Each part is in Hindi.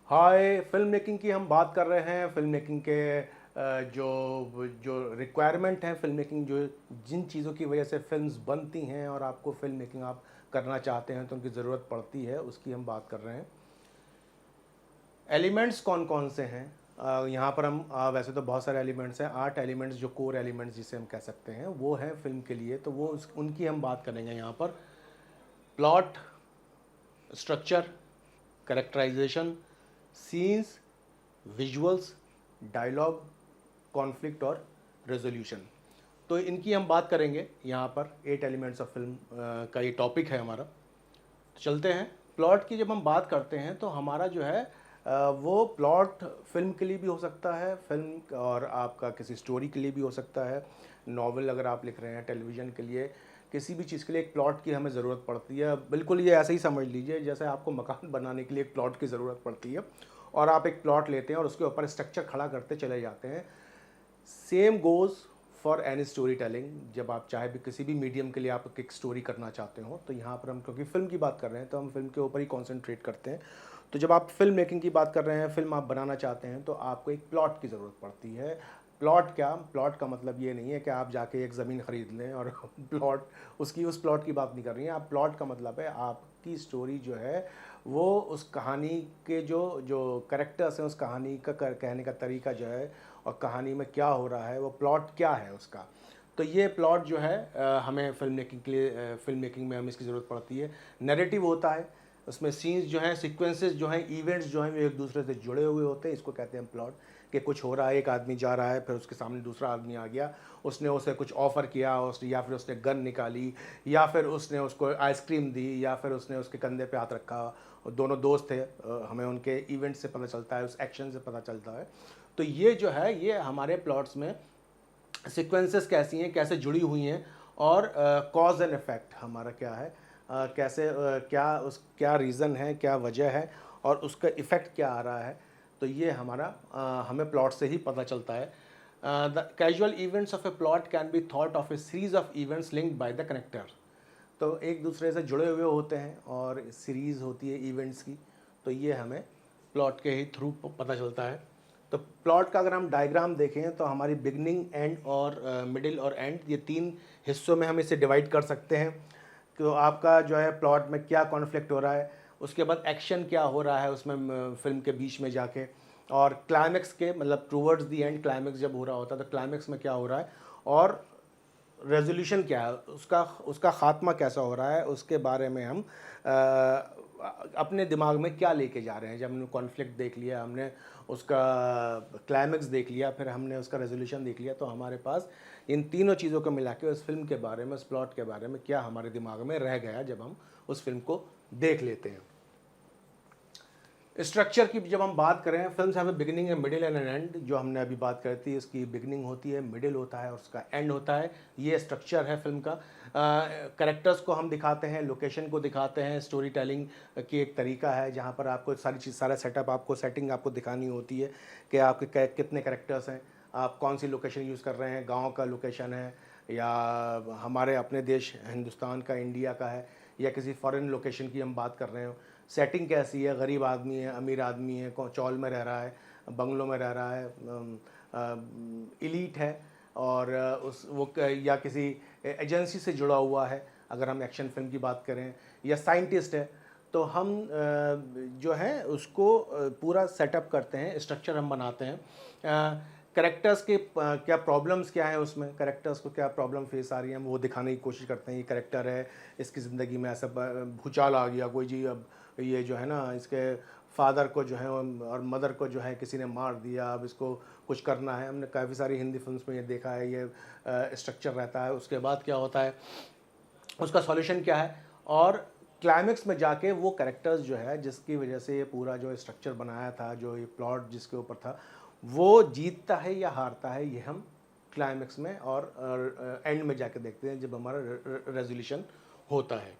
हाय, फिल्म मेकिंग की हम बात कर रहे हैं। फिल्म मेकिंग के जो जो रिक्वायरमेंट है, फिल्म मेकिंग जो जिन चीज़ों की वजह से फिल्म्स बनती हैं और आपको फिल्म मेकिंग आप करना चाहते हैं तो उनकी ज़रूरत पड़ती है, उसकी हम बात कर रहे हैं। एलिमेंट्स कौन कौन से हैं? यहाँ पर हम वैसे तो बहुत सारे एलिमेंट्स हैं, 8 एलिमेंट्स जो कोर एलिमेंट्स जिसे हम कह सकते हैं वो हैं फिल्म के लिए, तो वो उनकी हम बात करेंगे यहाँ पर। Plot, structure, characterization, scenes, visuals, dialogue, conflict और रेजोल्यूशन। तो इनकी हम बात करेंगे यहाँ पर। 8 एलिमेंट्स ऑफ फिल्म का ये टॉपिक है हमारा। तो चलते हैं। प्लॉट की जब हम बात करते हैं तो हमारा जो है वो प्लॉट फिल्म के लिए भी हो सकता है, फिल्म और आपका किसी स्टोरी के लिए भी हो सकता है। नॉवल अगर आप लिख रहे हैं, टेलीविज़न के लिए, किसी भी चीज़ के लिए एक प्लॉट की हमें ज़रूरत पड़ती है। बिल्कुल ये ऐसे ही समझ लीजिए जैसे आपको मकान बनाने के लिए एक प्लॉट की ज़रूरत पड़ती है और आप एक प्लॉट लेते हैं और उसके ऊपर स्ट्रक्चर खड़ा करते चले जाते हैं। Same goes for any story telling. जब आप चाहे भी किसी भी मीडियम के लिए आप एक स्टोरी करना चाहते हो तो यहाँ पर हम क्योंकि फ़िल्म की बात कर रहे हैं तो हम फिल्म के ऊपर ही कॉन्सेंट्रेट करते हैं। तो जब आप फिल्म मेकिंग की बात कर रहे हैं, फिल्म आप बनाना चाहते हैं तो आपको एक प्लॉट की ज़रूरत पड़ती है। प्लॉट क्या? प्लॉट का मतलब ये नहीं है कि आप जाके एक ज़मीन ख़रीद लें और प्लॉट उस प्लॉट की बात नहीं कर रही हैं आप। प्लॉट का मतलब है आपकी स्टोरी जो है वो उस कहानी के जो जो करेक्टर्स हैं, उस कहानी का कहने का तरीका जो है और कहानी में क्या हो रहा है, वो प्लॉट क्या है उसका। तो ये प्लॉट जो है हमें फिल्म मेकिंग के लिए, फिल्म मेकिंग में हमें इसकी ज़रूरत पड़ती है। नैरेटिव होता है, उसमें सीन्स जो हैं, सीक्वेंसेस जो हैं, इवेंट्स जो हैं, वो एक दूसरे से जुड़े हुए होते हैं। इसको कहते हैं प्लॉट। कि कुछ हो रहा है, एक आदमी जा रहा है, फिर उसके सामने दूसरा आदमी आ गया, उसने उसे कुछ ऑफ़र किया, या फिर उसने गन निकाली, या फिर उसने उसको आइसक्रीम दी, या फिर उसने उसके कंधे पे हाथ रखा। और दोनों दोस्त थे, हमें उनके इवेंट से पता चलता है, उस एक्शन से पता चलता है। तो ये जो है ये हमारे प्लॉट्स में सीक्वेंसेस कैसी हैं, कैसे जुड़ी हुई हैं, और कॉज एंड इफ़ेक्ट हमारा क्या है, कैसे क्या रीज़न है, क्या वजह है और उसका इफ़ेक्ट क्या आ रहा है। तो ये हमारा हमें प्लॉट से ही पता चलता है। The casual events of A plot can be thought of A series of events linked by the connector. तो एक दूसरे से जुड़े हुए होते हैं और सीरीज़ होती है इवेंट्स की। तो ये हमें प्लॉट के ही थ्रू पता चलता है। तो प्लॉट का अगर हम डायग्राम देखें तो हमारी बिगनिंग, एंड और मिडिल और एंड, ये 3 हिस्सों में हम इसे डिवाइड कर सकते हैं। तो आपका जो है प्लॉट में क्या कॉन्फ्लिक्ट हो रहा है, उसके बाद एक्शन क्या हो रहा है उसमें फिल्म के बीच में जाके, और क्लाइमेक्स के मतलब टूवर्ड्स दी एंड क्लाइमेक्स जब हो रहा होता है तो क्लाइमेक्स में क्या हो रहा है, और रेजोल्यूशन क्या है उसका, उसका ख़ात्मा कैसा हो रहा है, उसके बारे में हम अपने दिमाग में क्या लेके जा रहे हैं। जब हमने कॉन्फ्लिक्ट देख लिया, हमने उसका क्लाइमेक्स देख लिया, फिर हमने उसका रेजोल्यूशन देख लिया, तो हमारे पास इन तीनों चीज़ों को मिला के उस फिल्म के बारे में, उस प्लॉट के बारे में क्या हमारे दिमाग में रह गया जब हम उस फिल्म को देख लेते हैं। स्ट्रक्चर की जब हम बात करें, films have a beginning, a middle and an end. जो हमने अभी बात करी थी, इसकी बिगिनिंग होती है, मिडिल होता है और उसका एंड होता है। ये स्ट्रक्चर है फिल्म का। करेक्टर्स को हम दिखाते हैं, लोकेशन को दिखाते हैं। स्टोरी टेलिंग की एक तरीका है जहाँ पर आपको सारी चीज़, सारा सेटअप, आपको सेटिंग आपको दिखानी होती है कि आपके कितने करेक्टर्स हैं, आप कौन सी लोकेशन यूज़ कर रहे हैं, गाँव का लोकेशन है या हमारे अपने देश हिंदुस्तान का, इंडिया का है, या किसी फॉरेन लोकेशन की हम बात कर रहे हो। सेटिंग कैसी है, गरीब आदमी है, अमीर आदमी है, चौल में रह रहा है, बंगलों में रह रहा है, इलीट है, और या किसी एजेंसी से जुड़ा हुआ है अगर हम एक्शन फिल्म की बात करें, या साइंटिस्ट है। तो हम जो है उसको पूरा सेटअप करते हैं, स्ट्रक्चर हम बनाते हैं। करेक्टर्स के क्या प्रॉब्लम्स क्या हैं, उसमें करेक्टर्स को क्या प्रॉब्लम फेस आ रही है, हम वो दिखाने की कोशिश करते हैं। ये करेक्टर है, इसकी ज़िंदगी में ऐसा भूचाल आ गया कोई जी, अब ये जो है ना, इसके फादर को जो है और मदर को जो है किसी ने मार दिया, अब इसको कुछ करना है। हमने काफ़ी सारी हिंदी फिल्म्स में ये देखा है, ये स्ट्रक्चर रहता है। उसके बाद क्या होता है, उसका सॉल्यूशन क्या है, और क्लाइमेक्स में जाके वो कैरेक्टर्स जो है जिसकी वजह से ये पूरा जो स्ट्रक्चर बनाया था, जो ये प्लॉट जिसके ऊपर था, वो जीतता है या हारता है, ये हम क्लाइमेक्स में और एंड में जाके देखते हैं जब हमारा रेजोल्यूशन होता है।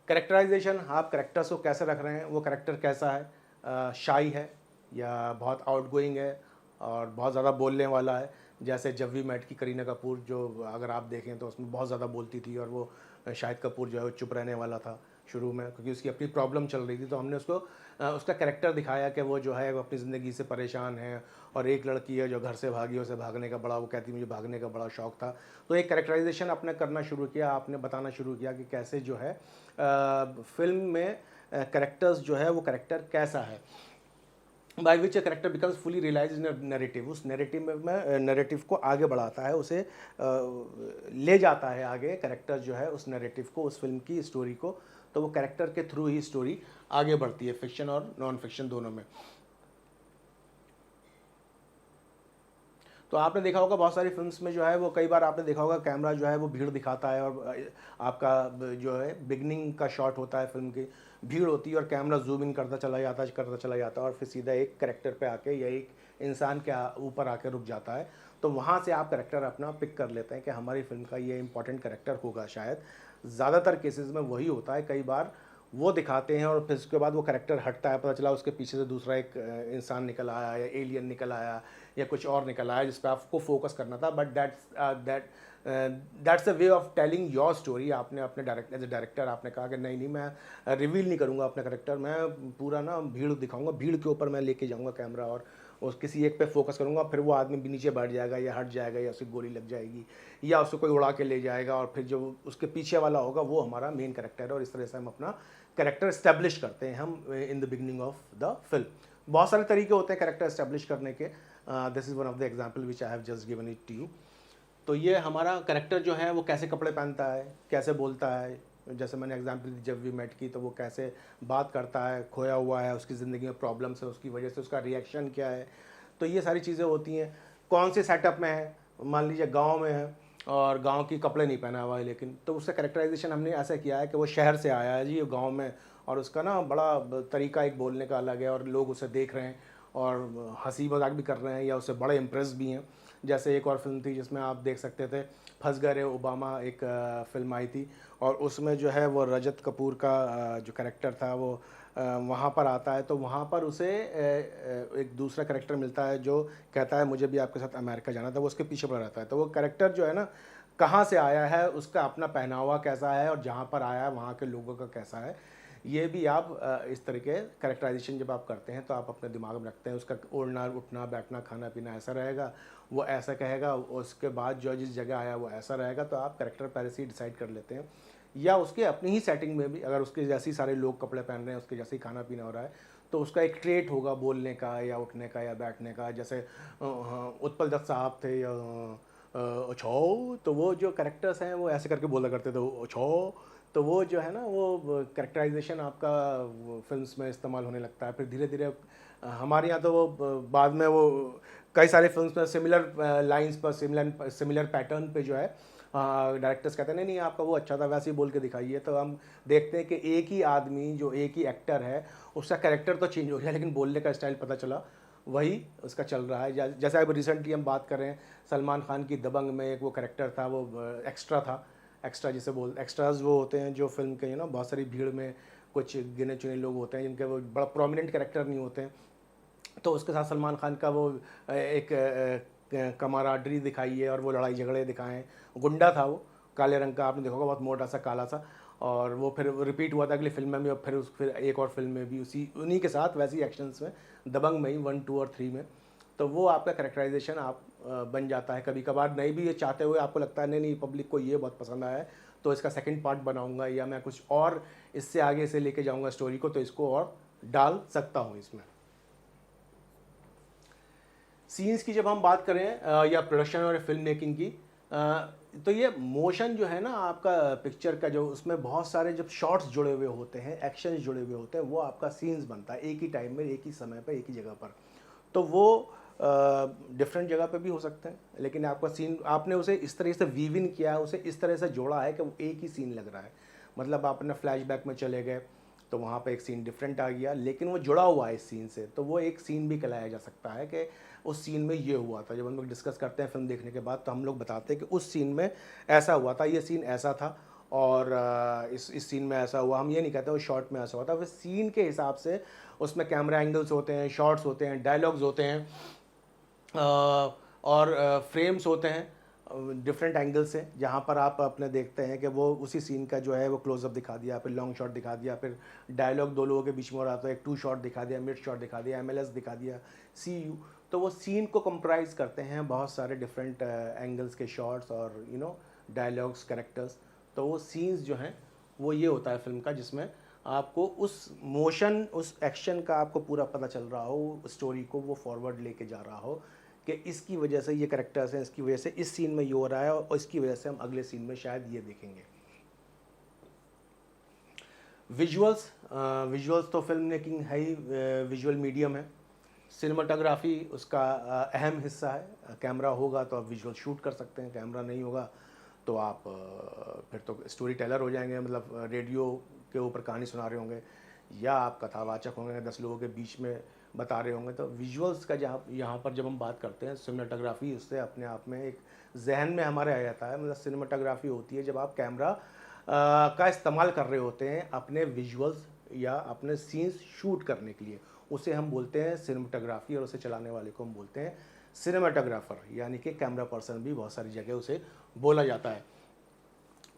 कैरेक्टराइजेशन, आप कैरेक्टर्स को कैसे रख रहे हैं, वो कैरेक्टर कैसा है, शाई है या बहुत आउटगोइंग है और बहुत ज़्यादा बोलने वाला है। जैसे जब वी मेट की करीना कपूर, जो अगर आप देखें तो उसमें बहुत ज़्यादा बोलती थी, और वो शाहिद कपूर जो है वो चुप रहने वाला था शुरू में, क्योंकि उसकी अपनी प्रॉब्लम चल रही थी। तो हमने उसको उसका कैरेक्टर दिखाया कि वो जो है वो अपनी ज़िंदगी से परेशान है, और एक लड़की है जो घर से भागी, उसे भागने का बड़ा, वो कहती मुझे भागने का बड़ा शौक़ था। तो एक कैरेक्टराइजेशन आपने करना शुरू किया, आपने बताना शुरू किया कि कैसे जो है फ़िल्म में कैरेक्टर्स जो है वो कैरेक्टर कैसा है, by which a character becomes fully realise in narrative. उस नैरेटिव में नैरेटिव को आगे बढ़ाता है, उसे ले जाता है आगे कैरेक्टर जो है उस नैरेटिव को, उस फिल्म की स्टोरी को। तो वो कैरेक्टर के थ्रू ही स्टोरी आगे बढ़ती है, फिक्शन और नॉन फिक्शन दोनों में। तो आपने देखा होगा बहुत सारी फिल्म्स में जो है वो, कई बार आपने देखा होगा कैमरा जो है वो भीड़ दिखाता है, और आपका जो है बिगनिंग का शॉट होता है, फिल्म की भीड़ होती है और कैमरा जूम इन करता चला जाता है और फिर सीधा एक कैरेक्टर पे आके या एक इंसान के ऊपर आके रुक जाता है। तो वहाँ से आप कैरेक्टर अपना पिक कर लेते हैं कि हमारी फिल्म का ये इंपॉर्टेंट कैरेक्टर होगा शायद। ज़्यादातर केसेस में वही होता है, कई बार वो दिखाते हैं और फिर उसके बाद वो कैरेक्टर हटता है, पता चला उसके पीछे से दूसरा एक इंसान निकल आया या एलियन निकल आया या कुछ और निकल आया जिस पर आपको फोकस करना था। But that's a way of telling your story. आपने अपने एज ए डायरेक्टर आपने कहा कि नहीं मैं रिवील नहीं करूँगा अपना कैरेक्टर, मैं पूरा ना भीड़ दिखाऊंगा, भीड़ के ऊपर मैं लेके जाऊँगा कैमरा और उस किसी एक पे फोकस करूँगा, फिर वो आदमी भी नीचे बैठ जाएगा या हट जाएगा या उसे गोली लग जाएगी या उसको कोई उड़ा के ले जाएगा, और फिर जो उसके पीछे वाला होगा वो हमारा मेन कैरेक्टर है। और इस तरह से हम अपना कैरेक्टर इस्टेब्लिश करते हैं हम in the beginning of the film. बहुत सारे तरीके होते हैं कैरेक्टर इस्टेब्लिश करने के। This is one of the example which I have just given it to you. तो ये हमारा कैरेक्टर जो है वो कैसे कपड़े पहनता है, कैसे बोलता है, जैसे मैंने एग्जाम्पल दी जब वी मेट की, तो वो कैसे बात करता है, खोया हुआ है, उसकी ज़िंदगी में प्रॉब्लम्स है, उसकी वजह से उसका रिएक्शन क्या है। तो ये सारी चीज़ें होती हैं। कौन से सेटअप में है, मान लीजिए गांव में है और गांव की कपड़े नहीं पहना हुआ है, लेकिन तो उसका कैरेक्टराइजेशन हमने ऐसा किया है कि वो शहर से आया है जी गांव में, और उसका ना बड़ा तरीका एक बोलने का अलग है और लोग उसे देख रहे हैं और हंसी मजाक भी कर रहे हैं या उससे बड़े इम्प्रेस भी हैं। जैसे एक और फिल्म थी जिसमें आप देख सकते थे, फंस गए रे ओबामा, एक फिल्म आई थी, और उसमें जो है वो रजत कपूर का जो कैरेक्टर था वो वहाँ पर आता है। तो वहाँ पर उसे एक दूसरा कैरेक्टर मिलता है जो कहता है मुझे भी आपके साथ अमेरिका जाना था, वो उसके पीछे पड़ा रहता है। तो वो कैरेक्टर जो है ना, कहाँ से आया है, उसका अपना पहनावा कैसा है और जहाँ पर आया है वहाँ के लोगों का कैसा है, ये भी आप इस तरह के कैरेक्टराइजेशन जब आप करते हैं तो आप अपने दिमाग में रखते हैं। उसका ओढ़ना उठना बैठना खाना पीना ऐसा रहेगा, वो ऐसा कहेगा, उसके बाद जो जिस जगह आया वो ऐसा रहेगा। तो आप कैरेक्टर पहले से ही डिसाइड कर लेते हैं, या उसके अपनी ही सेटिंग में भी अगर उसके जैसे ही सारे लोग कपड़े पहन रहे हैं, उसके जैसे ही खाना पीना हो रहा है, तो उसका एक ट्रेट होगा बोलने का या उठने का या बैठने का। जैसे उत्पल दत्त साहब थे या छो, तो वो जो कैरेक्टर्स हैं वो ऐसे करके बोला करते थे छो। तो वो जो है ना वो कैरेक्टराइजेशन आपका फिल्म्स में इस्तेमाल होने लगता है। फिर धीरे धीरे हमारे यहाँ तो वो बाद में वो कई सारे फिल्म्स में सिमिलर लाइंस पर सिमिलर पैटर्न पे जो है डायरेक्टर्स कहते हैं नहीं नहीं आपका वो अच्छा था वैसे ही बोल के दिखाइए। तो हम देखते हैं कि एक ही आदमी जो एक ही एक्टर है उसका कैरेक्टर तो चेंज हो गया लेकिन बोलने का स्टाइल पता चला वही उसका चल रहा है। जैसे अब रिसेंटली हम बात कर रहे हैं सलमान खान की दबंग में एक वो कैरेक्टर था, वो एक्स्ट्रा था। एक्स्ट्रा जिसे एक्स्ट्राज वो होते हैं जो फिल्म के बहुत सारी भीड़ में कुछ गिने चुने लोग होते हैं जिनके वो बड़ा प्रोमिनेंट कैरेक्टर नहीं होते हैं। तो उसके साथ सलमान खान का वो एक कमाराडरी दिखाई है और वो लड़ाई झगड़े दिखाएं। गुंडा था वो, काले रंग का, आपने देखा होगा बहुत मोटा सा काला सा, और वो फिर रिपीट हुआ था अगली फिल्म में भी, और फिर एक और फिल्म में भी उन्हीं के साथ वैसे ही एक्शंस में, दबंग में ही 1, 2 और 3 में। तो वो आपका कैरेक्टराइजेशन आप बन जाता है। कभी कभार नहीं भी ये चाहते हुए आपको लगता है नहीं नहीं पब्लिक को ये बहुत पसंद आया है तो इसका सेकंड पार्ट बनाऊंगा या मैं कुछ और इससे आगे से लेके जाऊंगा स्टोरी को, तो इसको और डाल सकता हूँ इसमें। सीन्स की जब हम बात करें या प्रोडक्शन और फिल्म मेकिंग की, तो ये मोशन जो है ना आपका पिक्चर का, जो उसमें बहुत सारे जब शॉट्स जुड़े हुए होते हैं, एक्शंस जुड़े हुए होते हैं, वो आपका सीन्स बनता है एक ही टाइम में, एक ही समय पर, एक ही जगह पर। तो वो डिफरेंट जगह पे भी हो सकते हैं, लेकिन आपका सीन आपने उसे इस तरह से वीव इन किया है, उसे इस तरह से जोड़ा है कि वो एक ही सीन लग रहा है। मतलब आप अपने फ्लैशबैक में चले गए तो वहाँ पे एक सीन डिफरेंट आ गया लेकिन वो जुड़ा हुआ है इस सीन से, तो वो एक सीन भी कहलाया जा सकता है कि उस सीन में ये हुआ था। जब हम लोग डिस्कस करते हैं फिल्म देखने के बाद तो हम लोग बताते हैं कि उस सीन में ऐसा हुआ था, ये सीन ऐसा था, और इस सीन में ऐसा हुआ। हम ये नहीं कहते वो शॉर्ट में ऐसा हुआ था, फिर सीन के हिसाब से उसमें कैमरा एंगल्स होते हैं, शॉट्स होते हैं, डायलॉग्स होते हैं और फ्रेम्स होते हैं, डिफरेंट एंगल से, जहाँ पर आप अपने देखते हैं कि वो उसी सीन का जो है वो क्लोजअप दिखा दिया, फिर लॉन्ग शॉट दिखा दिया, फिर डायलॉग दो लोगों के बीच में हो रहा था, एक टू शॉट दिखा दिया, मिड शॉट दिखा दिया, MLS दिखा दिया, CU। तो वो सीन को कंप्राइज करते हैं बहुत सारे डिफरेंट एंगल्स के शॉट्स और डायलॉग्स, कैरेक्टर्स। तो वो सीन्स जो हैं वो ये होता है फिल्म का, जिसमें आपको उस मोशन, उस एक्शन का आपको पूरा पता चल रहा हो, स्टोरी को वो फॉरवर्ड लेके जा रहा हो कि इसकी वजह से ये कैरेक्टर्स हैं, इसकी वजह से इस सीन में ये हो रहा है और इसकी वजह से हम अगले सीन में शायद ये देखेंगे। विजुअल्स, विजुअल्स तो फिल्म मेकिंग है ही, विजुअल मीडियम है। सिनेमाटोग्राफी उसका अहम हिस्सा है। कैमरा होगा तो आप विजुअल शूट कर सकते हैं, कैमरा नहीं होगा तो आप फिर तो स्टोरी टेलर हो जाएंगे, मतलब रेडियो के ऊपर कहानी सुना रहे होंगे या आप कथावाचक होंगे, 10 लोगों के बीच में बता रहे होंगे। तो विजुअल्स का जहाँ यहाँ पर जब हम बात करते हैं सिनेमाटोग्राफी, उससे अपने आप में एक जहन में हमारे आ जाता है, मतलब सिनेमाटोग्राफी होती है जब आप कैमरा का इस्तेमाल कर रहे होते हैं अपने विजुअल्स या अपने सीन्स शूट करने के लिए, उसे हम बोलते हैं सिनेमाटोग्राफी, और उसे चलाने वाले को हम बोलते हैं सिनेमाटोग्राफर, यानी कि कैमरा पर्सन भी बहुत सारी जगह उसे बोला जाता है।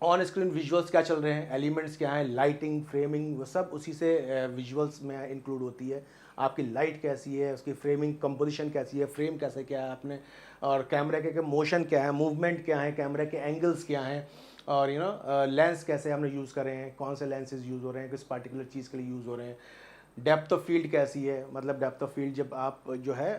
ऑन स्क्रीन विजुअल्स क्या चल रहे हैं, एलिमेंट्स क्या हैं, लाइटिंग, फ्रेमिंग, वो सब उसी से विजुअल्स में इंक्लूड होती है। आपकी लाइट कैसी है, उसकी फ्रेमिंग कंपोजिशन कैसी है, फ्रेम कैसे क्या है आपने, और कैमरे के मोशन क्या है, मूवमेंट क्या है, कैमरे के एंगल्स क्या हैं, और लेंस कैसे हमने यूज़ करे हैं, कौन से लेंसेज यूज़ हो रहे हैं, किस पार्टिकुलर चीज़ के लिए यूज़ हो रहे हैं। डेप्थ ऑफ फील्ड कैसी है, मतलब डेप्थ ऑफ फील्ड जब आप जो है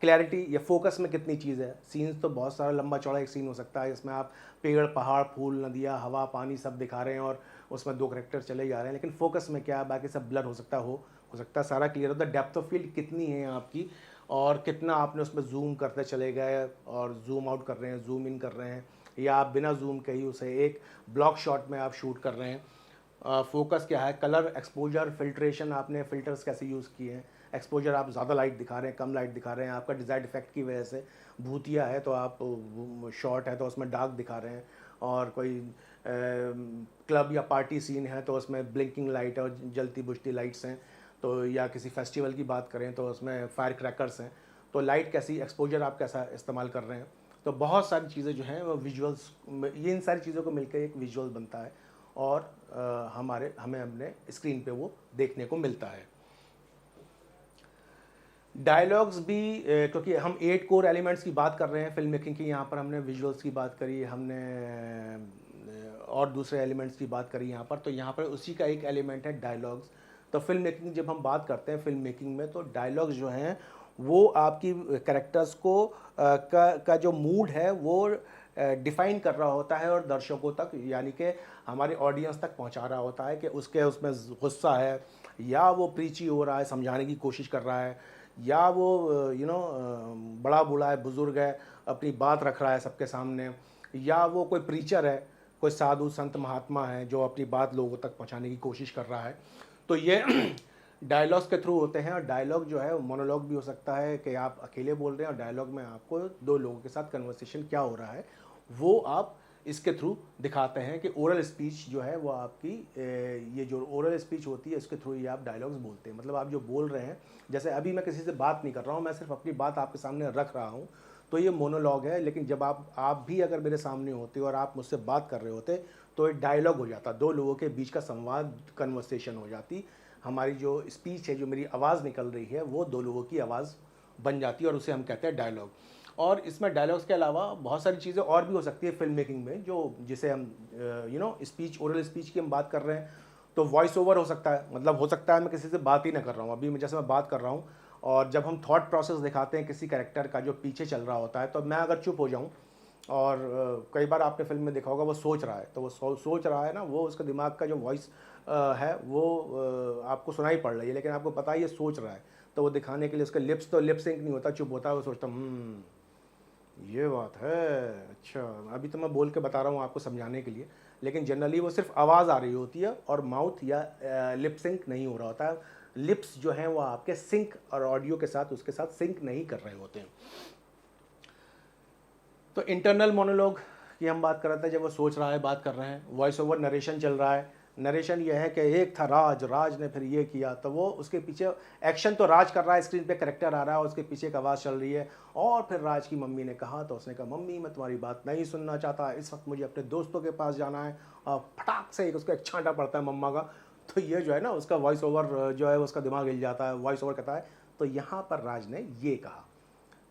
क्लैरिटी या फोकस में कितनी चीज़ है। सीन्स तो बहुत सारा लंबा चौड़ा एक सीन हो सकता है जिसमें आप पेड़, पहाड़, फूल, नदियाँ, हवा, पानी सब दिखा रहे हैं और उसमें 2 कैरेक्टर चले जा रहे हैं, लेकिन फोकस में क्या है, बाकी सब ब्लर हो सकता है सारा क्लियर होता है। डेप्थ ऑफ फील्ड कितनी है आपकी और कितना आपने उसमें जूम करते चले गए और जूम आउट कर रहे हैं, जूम इन कर रहे हैं, या आप बिना जूम के ही उसे एक ब्लॉक शॉट में आप शूट कर रहे हैं। फोकस क्या है, कलर, एक्सपोजर, फिल्ट्रेशन, आपने फिल्टर्स कैसे यूज़ किए हैं, एक्सपोजर आप ज़्यादा लाइट दिखा रहे हैं, कम लाइट दिखा रहे हैं, आपका डिज़ायर्ड इफेक्ट की वजह से भूतिया है तो आप शॉर्ट है तो उसमें डार्क दिखा रहे हैं, और कोई क्लब या पार्टी सीन है तो उसमें ब्लिंकिंग लाइट और जलती बुझती लाइट्स हैं, तो या किसी फेस्टिवल की बात करें तो उसमें फायर क्रैकर्स हैं, तो लाइट कैसी, एक्सपोजर आप कैसा इस्तेमाल कर रहे हैं। तो बहुत सारी चीज़ें जो हैं वो विजुअल्स, ये इन सारी चीज़ों को मिलकर एक विजुअल बनता है और हमें अपने स्क्रीन पे वो देखने को मिलता है। डायलॉग्स भी, क्योंकि हम 8 कोर एलिमेंट्स की बात कर रहे हैं फिल्म मेकिंग की, यहाँ पर हमने विजुअल्स की बात करी, हमने और दूसरे एलिमेंट्स की बात करी यहाँ पर, तो यहाँ पर उसी का एक एलिमेंट है डायलॉग्स। तो फिल्म मेकिंग जब हम बात करते हैं फिल्म मेकिंग में, तो डायलॉग्स जो हैं वो आपकी कैरेक्टर्स को का जो मूड है वो डिफ़ाइन कर रहा होता है और दर्शकों तक, यानी कि हमारे ऑडियंस तक पहुंचा रहा होता है कि उसके उसमें गुस्सा है, या वो प्रीची हो रहा है, समझाने की कोशिश कर रहा है, या वो बड़ा बूढ़ा है, बुज़ुर्ग है, अपनी बात रख रहा है सबके सामने, या वो कोई प्रीचर है, कोई साधु संत महात्मा है जो अपनी बात लोगों तक पहुंचाने की कोशिश कर रहा है। तो ये डायलॉग्स के थ्रू होते हैं। और डायलॉग जो है मोनोलॉग भी हो सकता है कि आप अकेले बोल रहे हैं और डायलॉग में आपको 2 लोगों के साथ कन्वर्सेशन क्या हो रहा है वो आप इसके थ्रू दिखाते हैं कि ओरल स्पीच जो है वो आपकी ये जो ओरल स्पीच होती है इसके थ्रू ही आप डायलॉग्स बोलते हैं। मतलब आप जो बोल रहे हैं, जैसे अभी मैं किसी से बात नहीं कर रहा हूँ, मैं सिर्फ अपनी बात आपके सामने रख रहा हूँ, तो ये मोनोलॉग है। लेकिन जब आप भी अगर मेरे सामने होते और आप मुझसे बात कर रहे होते तो एक डायलॉग हो जाता, 2 लोगों के बीच का संवाद, कन्वर्सेशन हो जाती। हमारी जो स्पीच है, जो मेरी आवाज़ निकल रही है, वो 2 लोगों की आवाज़ बन जाती है और उसे हम कहते हैं डायलॉग। और इसमें डायलॉग्स के अलावा बहुत सारी चीज़ें और भी हो सकती है फिल्म मेकिंग में, जो जिसे हम स्पीच, ओरल स्पीच की हम बात कर रहे हैं तो वॉइस ओवर हो सकता है। मतलब हो सकता है मैं किसी से बात ही ना कर रहा हूँ, अभी जैसे मैं बात कर रहा हूँ और जब हम थॉट प्रोसेस दिखाते हैं किसी कैरेक्टर का जो पीछे चल रहा होता है, तो मैं अगर चुप हो जाऊँ और कई बार आपने फिल्म में देखा होगा वो सोच रहा है, तो वो सोच रहा है ना, वो उसका दिमाग का जो वॉइस है वो आपको सुनाई पड़ रही है, लेकिन आपको पता है ये सोच रहा है, तो वो दिखाने के लिए उसका लिप्स तो लिप सिंक नहीं होता, चुप होता है, वो सोचता ये बात है, अच्छा। अभी तो मैं बोल के बता रहा हूँ आपको समझाने के लिए, लेकिन जनरली वो सिर्फ आवाज़ आ रही होती है और माउथ या लिप सिंक नहीं हो रहा होता है। लिप्स जो हैं वो आपके सिंक और ऑडियो के साथ उसके साथ सिंक नहीं कर रहे होते हैं। तो इंटरनल मोनोलॉग की हम बात कर रहे थे, जब वो सोच रहा है, बात कर रहे हैं। वॉइस ओवर नरेशन चल रहा है, नरेशन ये है कि एक था राज, राज ने फिर ये किया, तो वो उसके पीछे एक्शन तो राज कर रहा है, स्क्रीन पे करेक्टर आ रहा है और उसके पीछे एक आवाज़ चल रही है। और फिर राज की मम्मी ने कहा तो उसने कहा मम्मी मैं तुम्हारी बात नहीं सुनना चाहता, इस वक्त मुझे अपने दोस्तों के पास जाना है, और फटाक से एक उसको एक छांटा पड़ता है मम्मा का। तो ये जो है ना उसका वॉइस ओवर जो है उसका दिमाग हिल जाता है, वॉइस ओवर कहता है। तो यहाँ पर राज ने ये कहा।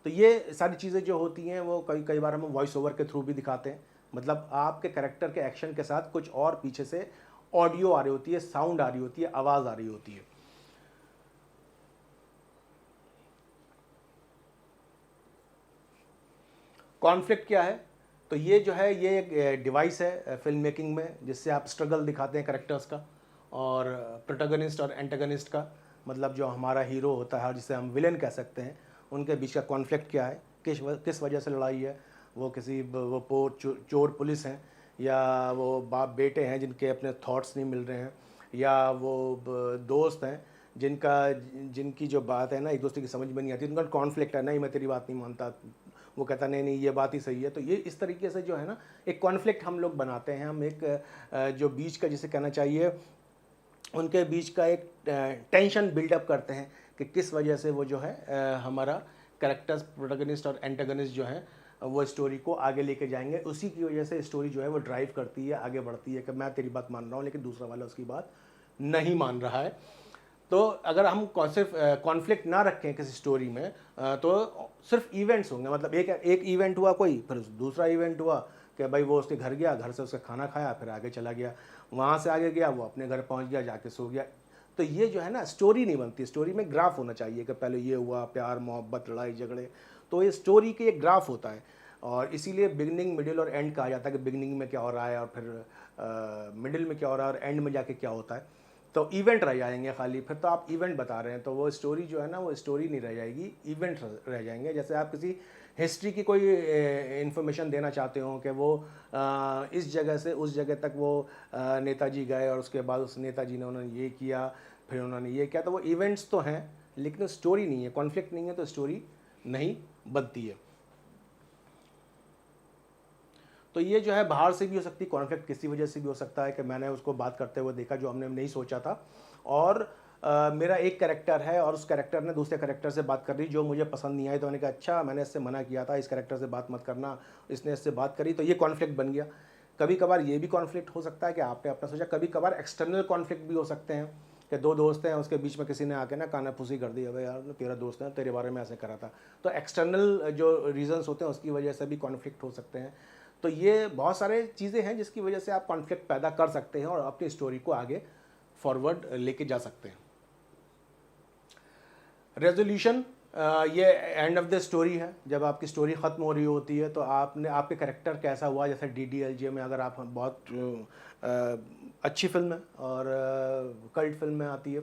तो ये सारी चीज़ें जो होती हैं वो कई कई बार हम वॉइस ओवर के थ्रू भी दिखाते हैं, मतलब आपके कैरेक्टर के एक्शन के साथ कुछ और पीछे से ऑडियो आ रही होती है, साउंड आ रही होती है, आवाज़ आ रही होती है। कॉन्फ्लिक्ट क्या है? तो ये जो है ये एक डिवाइस है फिल्म मेकिंग में, जिससे आप स्ट्रगल दिखाते हैं करेक्टर्स का और प्रोटैगनिस्ट और एंटागनिस्ट का, मतलब जो हमारा हीरो होता है जिसे हम विलेन कह सकते हैं, उनके बीच का कॉन्फ्लिक्ट क्या है, किस वजह से लड़ाई है। वो किसी वो चोर पुलिस हैं, या वो बाप बेटे हैं जिनके अपने थॉट्स नहीं मिल रहे हैं, या वो दोस्त हैं जिनकी जो बात है ना एक दूसरे की समझ में नहीं आती, उनका कॉन्फ्लिक्ट है, नहीं मैं तेरी बात नहीं मानता, वो कहता नहीं नहीं ये बात ही सही है। तो ये इस तरीके से जो है ना एक कॉन्फ्लिक्ट हम लोग बनाते हैं, हम एक जो बीच का जिसे कहना चाहिए उनके बीच का एक टेंशन बिल्डअप करते हैं कि किस वजह से वो जो है हमारा कैरेक्टर्स प्रोटैगनिस्ट और एंटागनिस्ट जो है वो स्टोरी को आगे लेके जाएंगे। उसी की वजह से स्टोरी जो है वो ड्राइव करती है, आगे बढ़ती है कि मैं तेरी बात मान रहा हूँ लेकिन दूसरा वाला उसकी बात नहीं मान रहा है। तो अगर हम सिर्फ कॉन्फ्लिक्ट ना रखें किसी स्टोरी में तो सिर्फ इवेंट्स होंगे, मतलब एक इवेंट हुआ कोई, फिर दूसरा इवेंट हुआ कि भाई वो उसके घर गया, घर से उसका खाना खाया, फिर आगे चला गया, वहाँ से आगे गया, वो अपने घर पहुँच गया, जाके सो गया। तो ये जो है ना स्टोरी नहीं बनती। स्टोरी में ग्राफ होना चाहिए कि पहले ये हुआ, प्यार मोहब्बत लड़ाई झगड़े, तो ये स्टोरी की एक ग्राफ होता है। और इसीलिए बिगनिंग मिडिल और एंड कहा जाता है कि बिगनिंग में क्या हो रहा है और फिर मिडिल में क्या हो रहा है और एंड में जाके क्या होता है। तो इवेंट रह जाएंगे खाली, फिर तो आप इवेंट बता रहे हैं, तो वो स्टोरी जो है ना वो स्टोरी नहीं रह जाएगी, इवेंट रह जाएंगे। जैसे आप किसी हिस्ट्री की कोई इन्फॉर्मेशन देना चाहते हो कि वो इस जगह से उस जगह तक वो नेताजी गए और उसके बाद उस नेताजी ने उन्होंने ये किया, फिर उन्होंने ये किया, तो वो इवेंट्स तो हैं लेकिन स्टोरी नहीं है। कॉन्फ्लिक्ट नहीं है तो स्टोरी नहीं बनती है। तो ये जो है बाहर से भी हो सकती है, कॉन्फ्लिक्ट किसी वजह से भी हो सकता है कि मैंने उसको बात करते हुए देखा जो हमने नहीं सोचा था, और मेरा एक कैरेक्टर है और उस कैरेक्टर ने दूसरे कैरेक्टर से बात कर रही जो मुझे पसंद नहीं आई, तो मैंने कहा अच्छा मैंने इससे मना किया था, इस कैरेक्टर से बात मत करना, इसने इससे बात करी, तो ये कॉन्फ्लिक्ट बन गया। कभी कभार ये भी कॉन्फ्लिक्ट हो सकता है कि आपने अपना सोचा, कभी कभार एक्सटर्नल कॉन्फ्लिक्ट भी हो सकते हैं कि दो दोस्त हैं, उसके बीच में किसी ने आके ना कानाफूसी कर दी, अबे यार तेरा दोस्त है तेरे बारे में ऐसे करा था। तो एक्सटर्नल जो रीजंस होते हैं उसकी वजह से भी कॉन्फ्लिक्ट हो सकते हैं। तो ये बहुत सारे चीज़ें हैं जिसकी वजह से आप कॉन्फ्लिक्ट पैदा कर सकते हैं और अपनी स्टोरी को आगे फॉरवर्ड लेके जा सकते हैं। रेजोल्यूशन ये एंड ऑफ द स्टोरी है। जब आपकी स्टोरी ख़त्म हो रही होती है तो आपने आपके करेक्टर कैसा हुआ, जैसे DDLJ में अगर आप बहुत अच्छी फिल्म है और कल्ट फिल्म में आती है,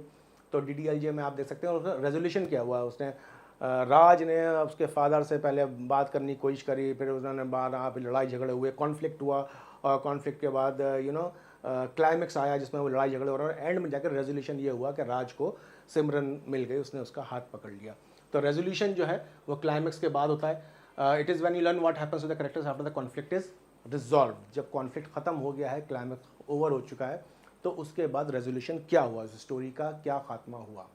तो DDLJ में आप देख सकते हैं उसका रेजोल्यूशन क्या हुआ। उसने राज ने उसके फादर से पहले बात करने की कोशिश करी, फिर उन्होंने बार फिर लड़ाई झगड़े हुए, कॉन्फ्लिक्ट हुआ, और कॉन्फ्लिक्ट के बाद क्लाइमेक्स आया जिसमें वो लड़ाई झगड़े हो रहे और एंड में जाकर रेजोल्यूशन ये हुआ कि राज को सिमरन मिल गई, उसने उसका हाथ पकड़ लिया। तो रेजोल्यूशन जो है वो क्लाइमेक्स के बाद होता है। It is when you learn what happens to the characters after the conflict is resolve. जब कॉन्फ्लिक्ट खत्म हो गया है, क्लाइमेक्स ओवर हो चुका है, तो उसके बाद रेजोल्यूशन क्या हुआ, स्टोरी का क्या खात्मा हुआ।